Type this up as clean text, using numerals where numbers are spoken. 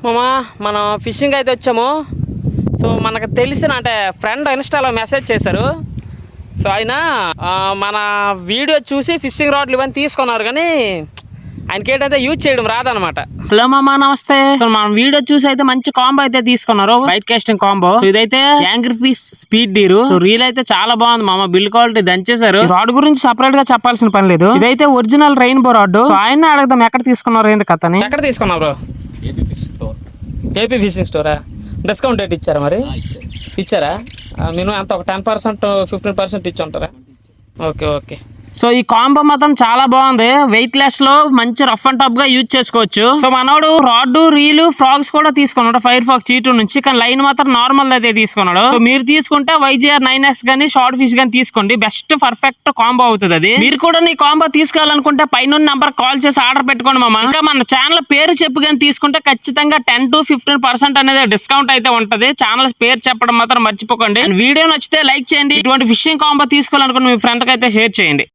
మామా మనం ఫిషింగ్ అయితే వచ్చాము. సో మనకు తెలిసిన అంటే ఫ్రెండ్ ఇన్స్టాలో మెసేజ్ చేశారు. సో ఆయన మన వీడియో చూసి ఫిషింగ్ రాడ్లు ఇవన్నీ తీసుకున్నారు, కానీ ఆయనకి ఏంటంటే యూజ్ చేయడం రాదనమాట. హలో మామా, నమస్తే. సో మనం వీడియో చూసి అయితే మంచి కాంబో అయితే తీసుకున్నారు, వైట్ కాస్టింగ్ కాంబో. సో ఇదైతే angry fish speed deer. So reel అయితే చాలా బాగుంది మామ, బిల్ క్వాలిటీ దంచేశారు. రాడ్ గురించి సపరేట్ గా చెప్పాల్సిన పని లేదు. ఇదైతే ఒరిజినల్ రెయిన్బో రాడ్. సో ఆయన అడగదాం ఎక్కడ తీసుకున్నారు ఏంటి కథని. ఎక్కడ తీసుకున్నారు? ఏపీ ఫిషింగ్ స్టోరా? డిస్కౌంట్ రేట్ ఇచ్చారా మరి? ఇచ్చారా? మినిమం అంత ఒక 10% 15% ఇచ్చి ఉంటారా? Okay okay. సో ఈ కాంబో మాత్రం చాలా బాగుంది, వెయిట్ లెస్ లో మంచి రఫ్ అండ్ టఫ్ గా యూజ్ చేసుకోవచ్చు. సో మనోడు రాడ్, రీలు, ఫ్రాగ్స్ కూడా తీసుకున్నాడు ఫైర్ ఫాక్స్ చీటు నుంచి, కానీ లైన్ మాత్రం నార్మల్ అయితే తీసుకున్నాడు. సో మీరు తీసుకుంటే YGR 9S గానీ షార్ట్ ఫిష్ గానీ తీసుకోండి, బెస్ట్ పర్ఫెక్ట్ కాంబో అవుతుంది అది. మీరు కూడా ఈ కాంబో తీసుకోవాలనుకుంటే పైన నంబర్ కాల్ చేసి ఆర్డర్ పెట్టుకోండి మామ. ఇంకా మన ఛానల్ పేరు చెప్పు కానీ తీసుకుంటే ఖచ్చితంగా 10 to 15% అనేది డిస్కౌంట్ అయితే ఉంటది. ఛానల్ పేరు చెప్పడం మాత్రం మర్చిపోకండి. వీడియో నచ్చితే లైక్ చేయండి. ఇటువంటి ఫిషింగ్ కాంబో తీసుకోవాలనుకుంటే మీ ఫ్రెండ్ కి అయితే షేర్ చేయండి.